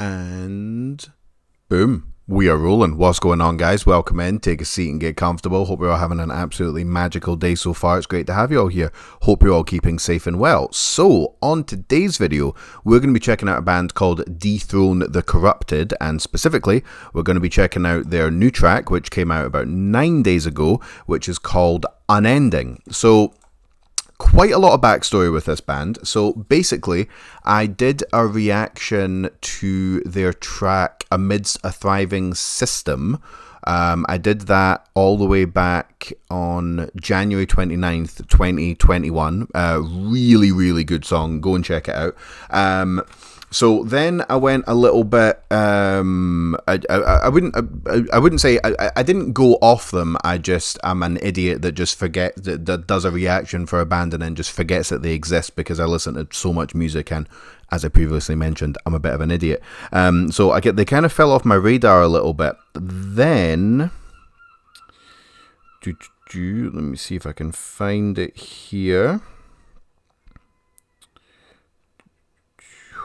And boom, we are rolling. What's going on, guys? Welcome in. Take a seat and get comfortable. Hope you're all having an absolutely magical day so far. It's great to have you all here. Hope you're all keeping safe and well. So, on today's video, we're going to be checking out a band called Dethrone the Corrupted, and specifically, we're going to be checking out their new track, which came out about 9 days ago, which is called Unending. So, quite a lot of backstory with this band. So basically, I did a reaction to their track Amidst a Thriving System. I did that all the way back on January 29th, 2021. Really, really good song. Go and check it out. So then I went a little bit. I wouldn't say I didn't go off them. I'm an idiot that just that does a reaction for a band and then just forgets that they exist because I listen to so much music, and as I previously mentioned, I'm a bit of an idiot. So they kind of fell off my radar a little bit. Then, let me see if I can find it here.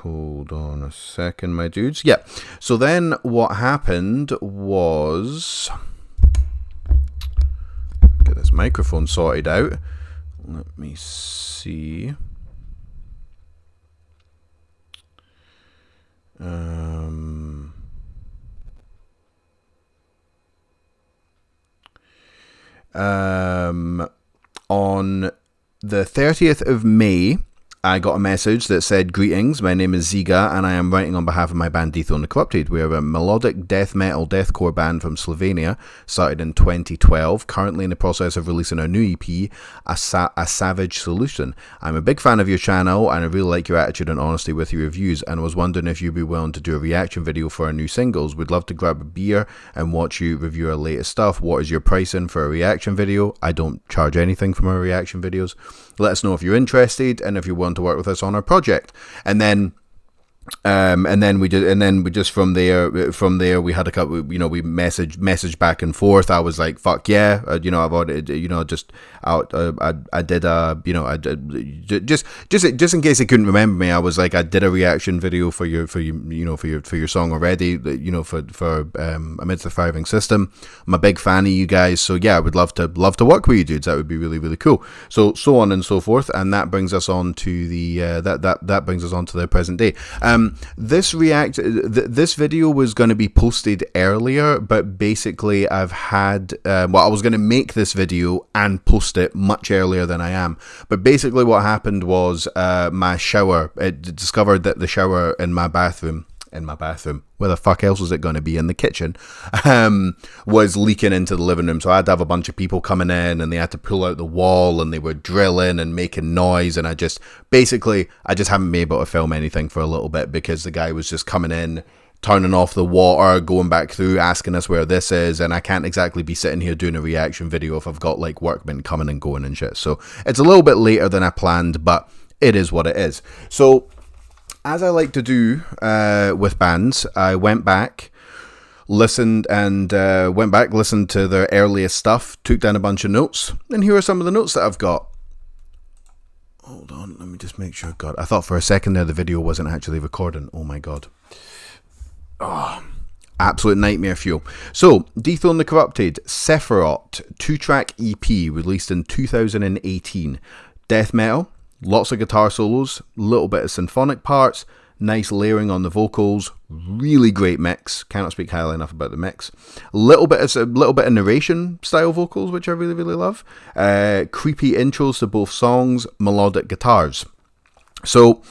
Hold on a second, my dudes. Yeah. So then what happened was... Get this microphone sorted out. Let me see. On the 30th of May, I got a message that said, "Greetings, my name is Ziga and I am writing on behalf of my band Dethrone the Corrupted. We are a melodic death metal deathcore band from Slovenia, started in 2012, currently in the process of releasing our new EP, A Savage Solution. I'm a big fan of your channel and I really like your attitude and honesty with your reviews, and was wondering if you'd be willing to do a reaction video for our new singles. We'd love to grab a beer and watch you review our latest stuff. What is your pricing for a reaction video? I don't charge anything from our reaction videos. Let us know if you're interested and if you want to work with us on our project." And then we just from there we had a couple, we messaged back and forth. I was like, fuck yeah, I've already, I did just in case they couldn't remember me, I was like, I did a reaction video for your song already, for Amidst the Thriving System. I'm a big fan of you guys, so yeah, I would love to work with you dudes. That would be really, really cool. So on and so forth, and that brings us on to the that brings us on to the present day. This video was going to be posted earlier, but basically I've had, I was going to make this video and post it much earlier than I am. But basically what happened was my shower, it discovered that the shower in my bathroom, where the fuck else was it going to be, in the kitchen, was leaking into the living room. So I had to have a bunch of people coming in, and they had to pull out the wall, and they were drilling and making noise, and I just haven't been able to film anything for a little bit because the guy was just coming in, turning off the water, going back through, asking us where this is, and I can't exactly be sitting here doing a reaction video if I've got like workmen coming and going and shit. So it's a little bit later than I planned, but it is what it is. So as I like to do with bands, I went back, listened to their earliest stuff, took down a bunch of notes, and here are some of the notes that I've got. Hold on, let me just make sure I got it. I thought for a second there the video wasn't actually recording. Oh my god. Oh, absolute nightmare fuel. So, Dethrone the Corrupted, Sephiroth, 2-track EP released in 2018. Death metal. Lots of guitar solos, little bit of symphonic parts, nice layering on the vocals, really great mix. Cannot speak highly enough about the mix. A little bit of narration style vocals, which I really, really love. Creepy intros to both songs, melodic guitars. So,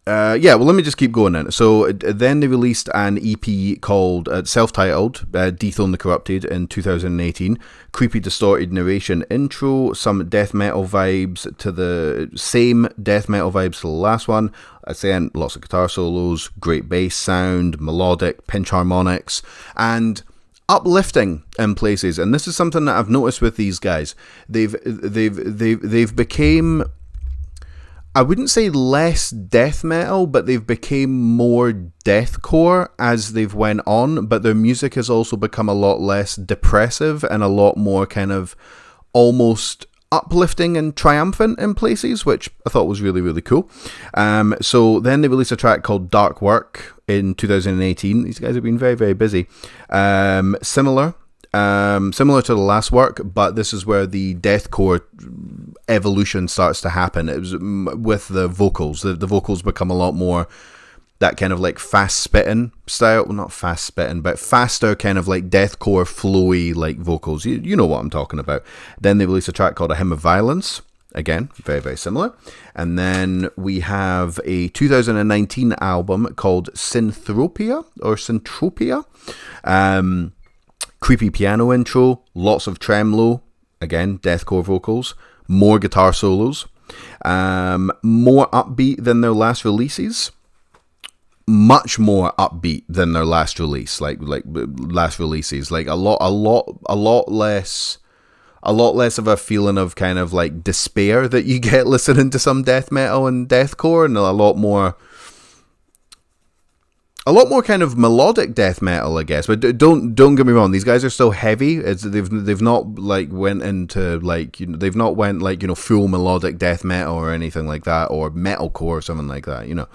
let me just keep going then. So then they released an EP called self-titled Dethrone the Corrupted in 2018. Creepy distorted narration intro, some death metal vibes to the last one. Saying lots of guitar solos, great bass sound, melodic, pinch harmonics, and uplifting in places. And this is something that I've noticed with these guys. They've became, I wouldn't say less death metal, but they've become more deathcore as they've went on, but their music has also become a lot less depressive and a lot more kind of almost uplifting and triumphant in places, which I thought was really, really cool. So then they released a track called Dark Work in 2018. These guys have been very, very busy. Similar to the last work, but this is where the deathcore evolution starts to happen. It was with the vocals. The vocals become a lot more that kind of like fast spitting style. Well, not fast spitting, but faster kind of like deathcore flowy like vocals. You know what I'm talking about. Then they released a track called A Hymn of Violence. Again, very, very similar. And then we have a 2019 album called Synthropia or Syntropia. Creepy piano intro, lots of tremolo, again, deathcore vocals, more guitar solos, more upbeat than their last releases. Much more upbeat than their last release, like last releases, like a lot less of a feeling of kind of like despair that you get listening to some death metal and deathcore, and a lot more kind of melodic death metal, I guess. But don't get me wrong, these guys are still heavy. They've not like went into like, you know, they've not went like, you know, full melodic death metal or anything like that, or metalcore or something like that, you know.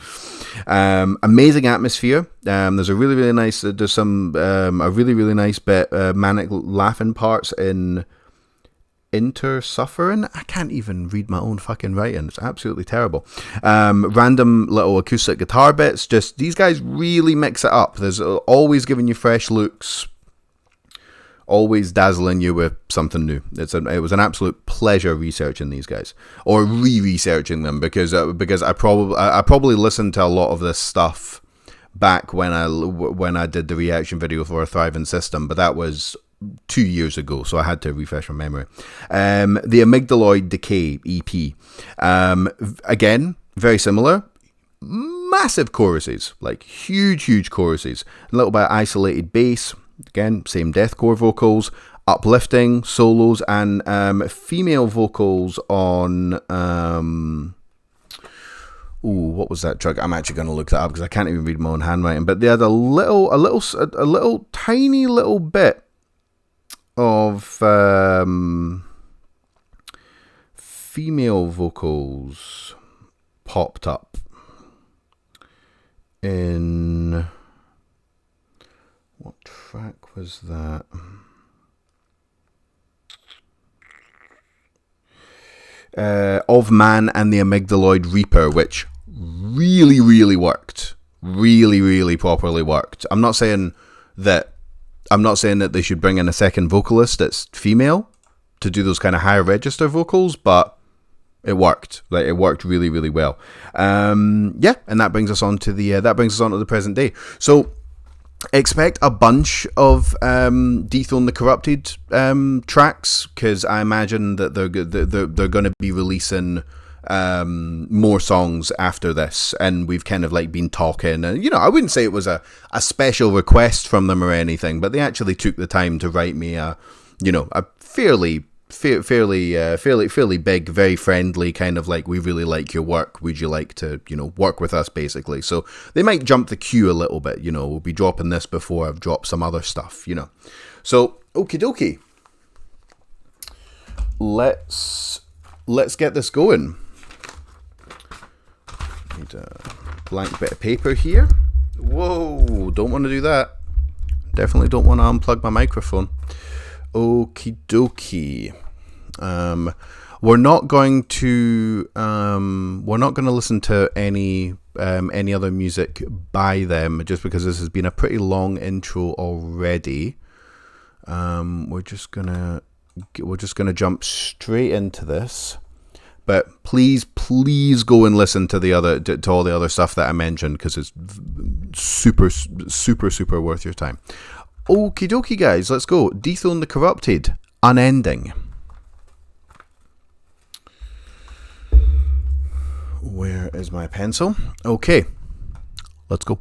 Amazing atmosphere. There's a really, really nice a really, really nice bit manic laughing parts in Intersuffering. I can't even read my own fucking writing. It's absolutely terrible. Random little acoustic guitar bits. Just these guys really mix it up. There's always giving you fresh looks, always dazzling you with something new. It was an absolute pleasure researching these guys, or re-researching them, because I probably listened to a lot of this stuff back when I did the reaction video for A Thriving System, but that was 2 years ago, so I had to refresh my memory. The Amygdaloid Decay EP, again, very similar. Massive choruses, like huge choruses. A little bit of isolated bass. Again, same deathcore vocals, uplifting solos, and female vocals on. What was that track? I'm actually going to look that up because I can't even read my own handwriting. But they had a little tiny little bit of female vocals popped up in, what track was that? Of Man and the Amygdaloid Reaper, which really worked, really properly worked. I'm not saying that they should bring in a second vocalist that's female to do those kind of higher register vocals, but it worked. Like, it worked really well. And that brings us on to the present day. So expect a bunch of Dethrone the Corrupted tracks, because I imagine that they're going to be releasing more songs after this, and we've kind of like been talking, and you know, I wouldn't say it was a special request from them or anything, but they actually took the time to write me a fairly big, very friendly kind of like, we really like your work, would you like to, you know, work with us, basically. So they might jump the queue a little bit, you know, we'll be dropping this before I've dropped some other stuff, you know. So okie dokie, let's get this going. Need a blank bit of paper here. Whoa, don't want to do that. Definitely don't want to unplug my microphone. Okie dokie. We're not going to listen to any other music by them, just because this has been a pretty long intro already. We're just gonna jump straight into this. But please go and listen to all the other stuff that I mentioned, because it's super worth your time. Okie dokie, guys, let's go. Dethrone the Corrupted, Unending. Where is my pencil? Okay, let's go.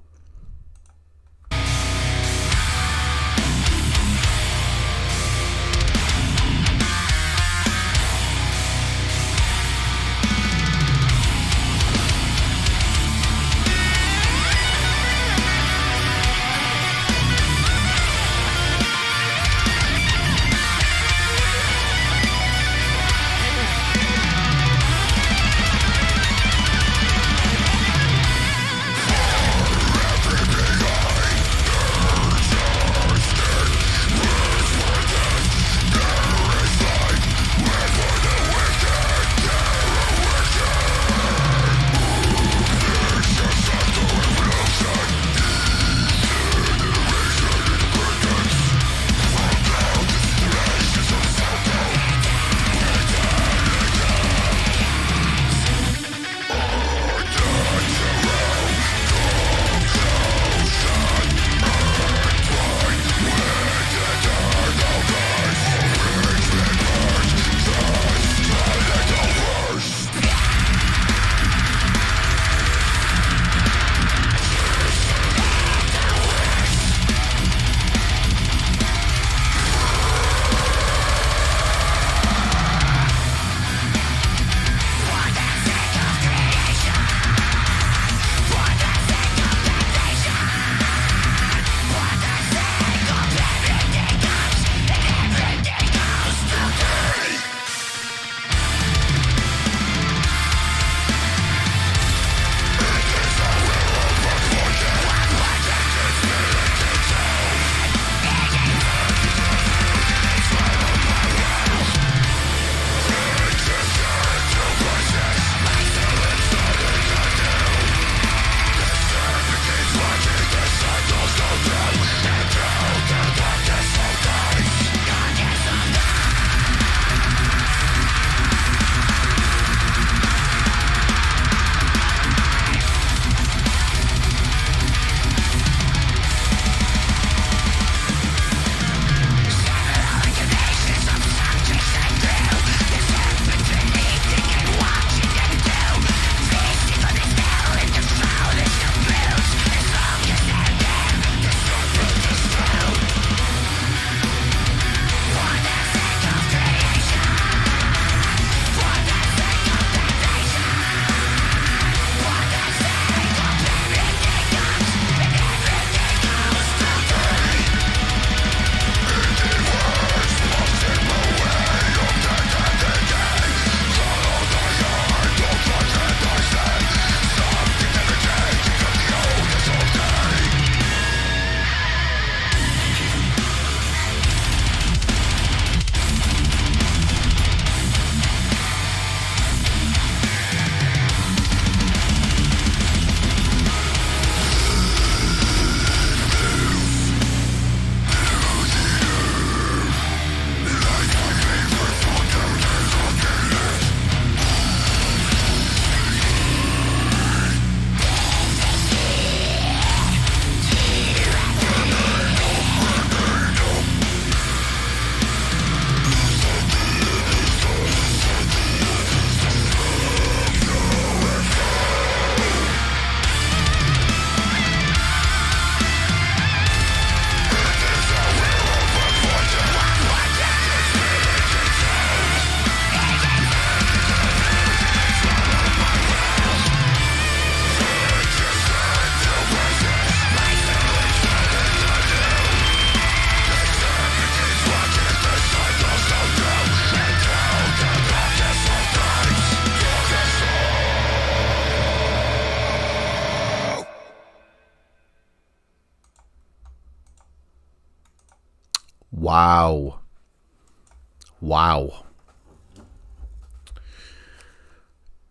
Wow.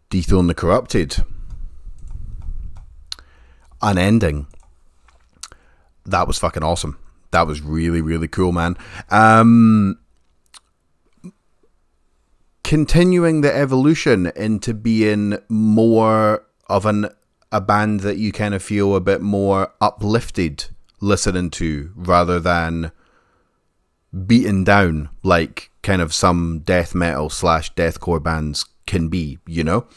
Dethrone the Corrupted. Unending. That was fucking awesome. That was really, really cool, man. Continuing the evolution into being more of a band that you kind of feel a bit more uplifted listening to, rather than beaten down like kind of some death metal / deathcore bands can be, you know?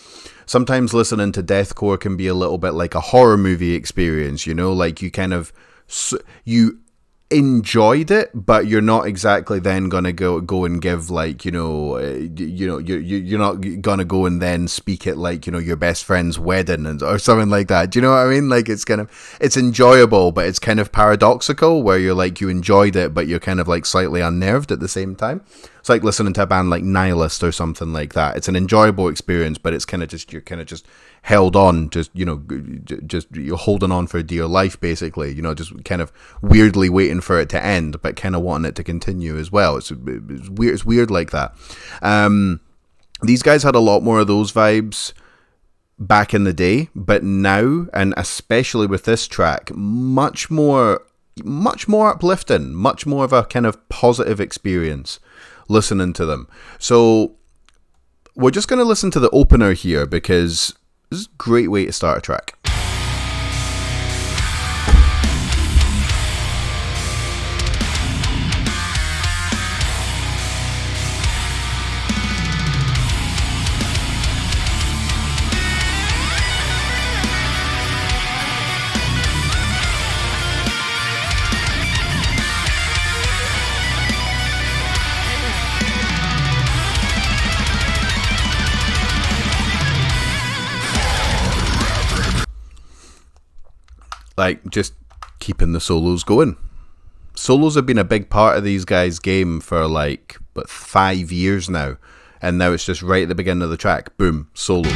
Sometimes listening to deathcore can be a little bit like a horror movie experience, you know? Like you kind of, you enjoyed it, but you're not exactly then gonna go and give like, you're not gonna go and then speak at like, your best friend's wedding or something like that. Do you know what I mean? Like it's enjoyable, but it's kind of paradoxical where you're like, you enjoyed it, but you're kind of like slightly unnerved at the same time. It's like listening to a band like Nihilist or something like that. It's an enjoyable experience, but it's kind of just, you're kind of just held on, just you're holding on for dear life, basically, just kind of weirdly waiting for it to end, but kind of wanting it to continue as well. It's weird like that. These guys had a lot more of those vibes back in the day, but now, and especially with this track, much more uplifting, much more of a kind of positive experience listening to them. So we're just going to listen to the opener here, because this is a great way to start a track. Like, just keeping the solos going. Solos have been a big part of these guys' game for like 5 years now, and now it's just right at the beginning of the track, boom, solo.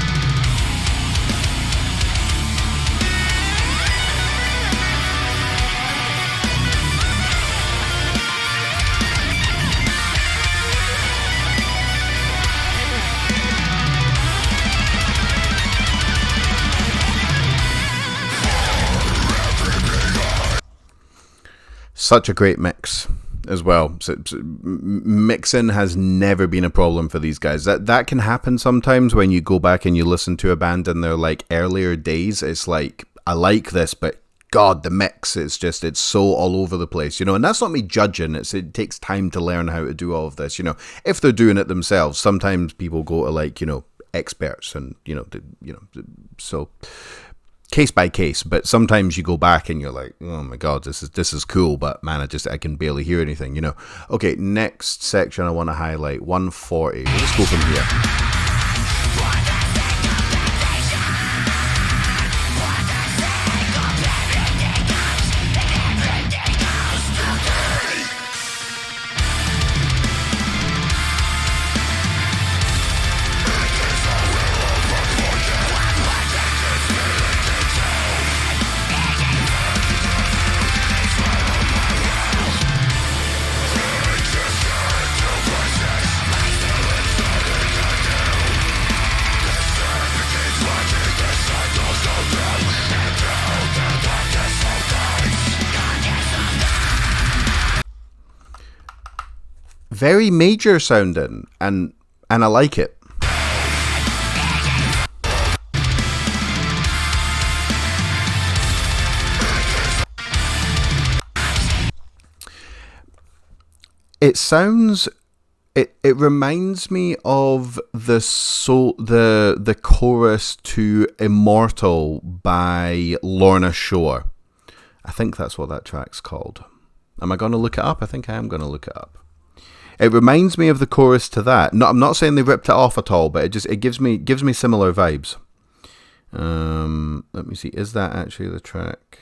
Such a great mix as well. So mixing has never been a problem for these guys. That can happen sometimes when you go back and you listen to a band in their like earlier days. It's like, I like this, but God, the mix, it's so all over the place, and that's not me judging. It takes time to learn how to do all of this, if they're doing it themselves. Sometimes people go to like, experts and, so case by case, but sometimes you go back and you're like, oh my God, this is cool, but man, I can barely hear anything, Okay, next section I want to highlight, 140. Let's go from here. Very major sounding, and I like it. It sounds, it reminds me of the chorus to Immortal by Lorna Shore. I think that's what that track's called. Am I going to look it up? I think I am going to look it up. It reminds me of the chorus to that. No, I'm not saying they ripped it off at all, but it gives me similar vibes. Let me see. Is that actually the track?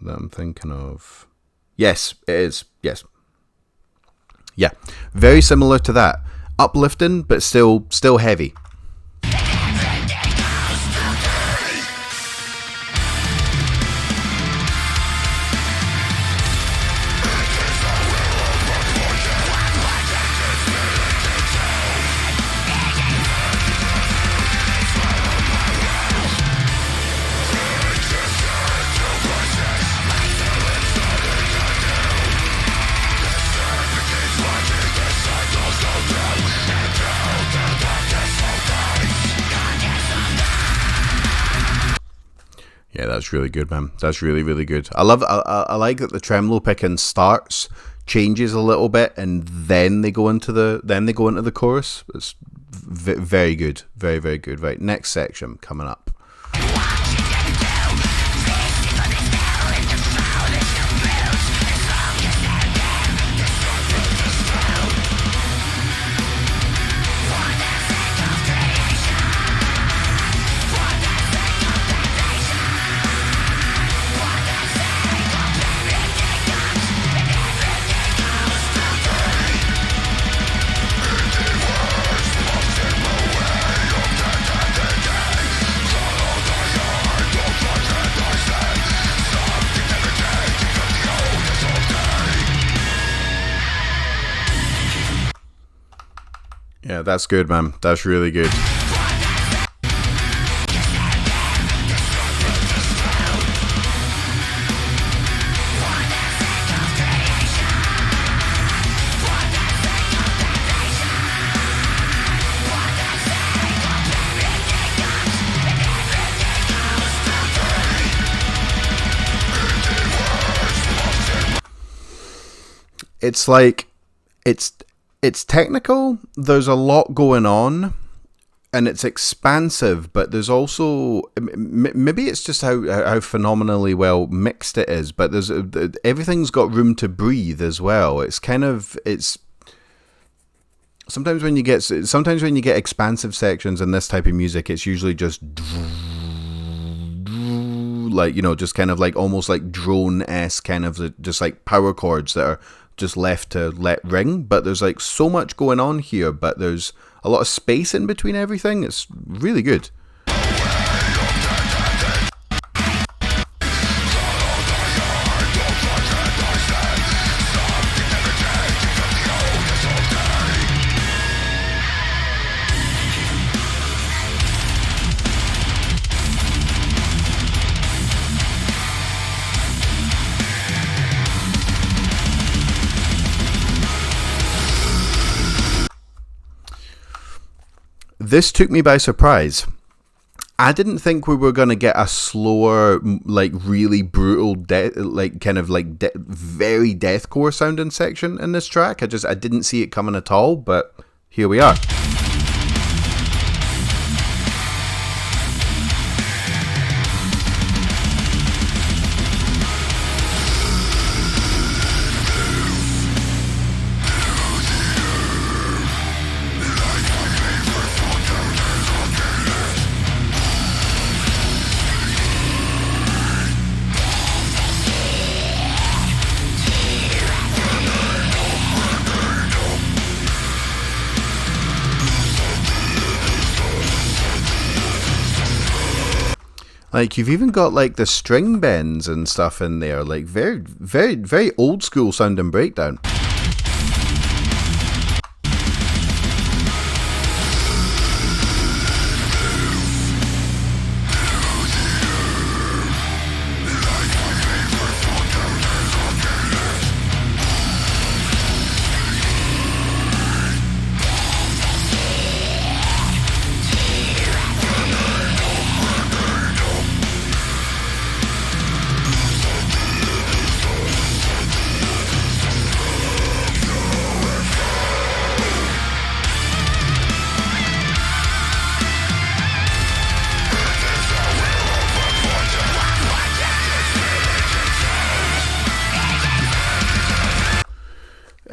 That I'm thinking of. Yes, it is. Yes. Yeah. Very similar to that. Uplifting, but still heavy. Yeah, that's really good, man. That's really, really good. I like that the tremolo picking starts, changes a little bit, and then they go into the chorus. It's very good, very, very good. Right, next section coming up. Yeah, that's good, man. That's really good. It's like it's technical, there's a lot going on, and it's expansive, but there's also, maybe it's just how phenomenally well mixed it is, but there's everything's got room to breathe as well. It's kind of, it's sometimes when you get expansive sections in this type of music, it's usually just like, you know, just kind of like almost like drone-esque, kind of just like power chords that are just left to let ring, but there's like so much going on here, but there's a lot of space in between everything. It's really good. This took me by surprise. I didn't think we were going to get a slower, like really brutal, very deathcore sounding section in this track. I didn't see it coming at all, but here we are. Like, you've even got like the string bends and stuff in there, like very, very, very old school sounding breakdown.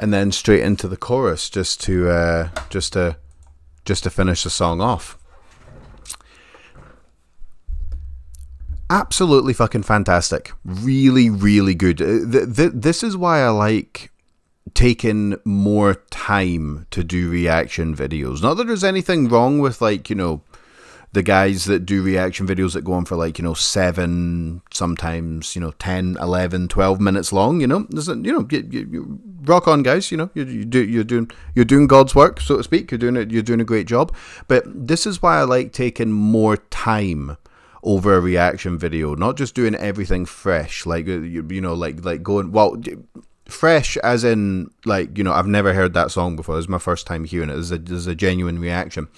And then straight into the chorus, just to finish the song off. Absolutely fucking fantastic. Really, really good. This is why I like taking more time to do reaction videos. Not that there's anything wrong with, like, you know, the guys that do reaction videos that go on for, like, you know, 7, sometimes, you know, 10, 11, 12 minutes long, you know. You rock on, guys, you know. You're doing God's work, so to speak. You're doing a great job. But this is why I like taking more time over a reaction video, not just doing everything fresh, like, you know, like going, well, fresh as in, like, you know, I've never heard that song before. This is my first time hearing it. This is a genuine reaction.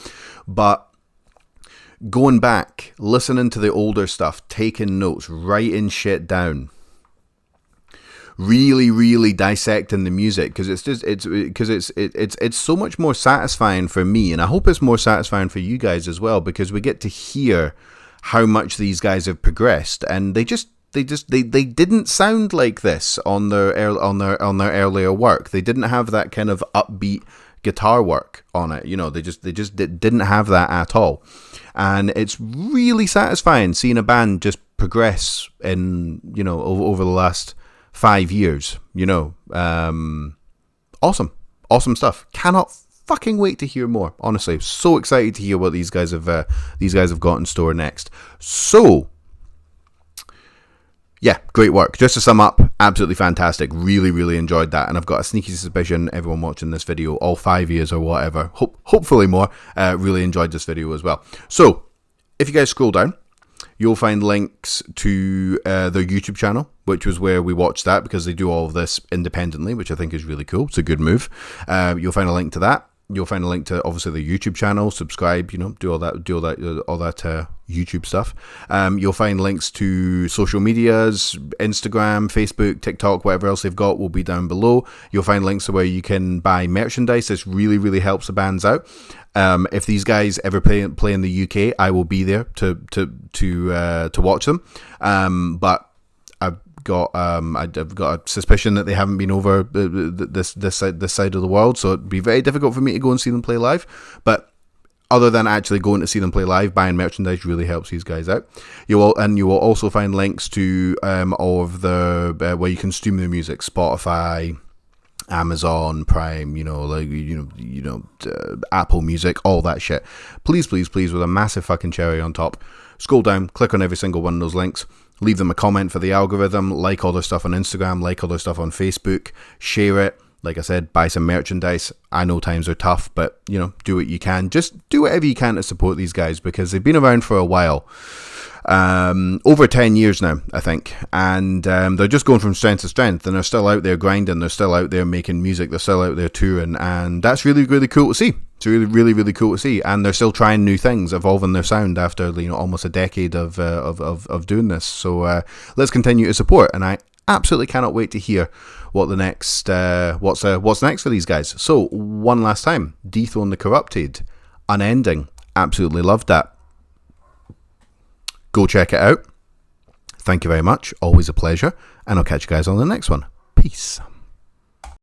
But going back, listening to the older stuff, taking notes, writing shit down, really dissecting the music, because it's so much more satisfying for me, and I hope it's more satisfying for you guys as well, because we get to hear how much these guys have progressed, and they didn't sound like this on their earlier work. They didn't have that kind of upbeat guitar work on it. You know, they just didn't have that at all. And it's really satisfying seeing a band just progress in, you know, over the last 5 years, you know. Awesome stuff. Cannot fucking wait to hear more. Honestly, so excited to hear what these guys have got in store next. So, yeah, great work. Just to sum up, absolutely fantastic. Really enjoyed that, and I've got a sneaky suspicion everyone watching this video, all 5 years or whatever, hopefully more, really enjoyed this video as well. So, if you guys scroll down, you'll find links to their YouTube channel, which was where we watched that, because they do all of this independently, which I think is really cool. It's a good move. You'll find a link to that. You'll find a link to obviously the YouTube channel. Subscribe, you know, do all that YouTube stuff. You'll find links to social medias, Instagram, Facebook, TikTok, whatever else they've got will be down below. You'll find links to where you can buy merchandise. This really helps the bands out. If these guys ever play in the UK, I will be there to watch them. But I've got a suspicion that they haven't been over this side of the world, so it'd be very difficult for me to go and see them play live. But other than actually going to see them play live, buying merchandise really helps these guys out. You will also find links to all of the where you can stream their music: Spotify, Amazon Prime, Apple Music, all that shit. Please, with a massive fucking cherry on top, scroll down, click on every single one of those links, leave them a comment for the algorithm, like all their stuff on Instagram, like all their stuff on Facebook, share it. Like I said, buy some merchandise. I know times are tough, but, you know, do what you can. Just do whatever you can to support these guys, because they've been around for a while. Over 10 years now, I think. And they're just going from strength to strength, and they're still out there grinding. They're still out there making music. They're still out there touring. And that's really cool to see. It's really cool to see. And they're still trying new things, evolving their sound after, you know, almost a decade of doing this. So let's continue to support. And I absolutely cannot wait to hear what the next what's next for these guys. So one last time, Dethrone the Corrupted, Unending, absolutely loved that. Go check it out. Thank you very much, always a pleasure, and I'll catch you guys on the next one. Peace.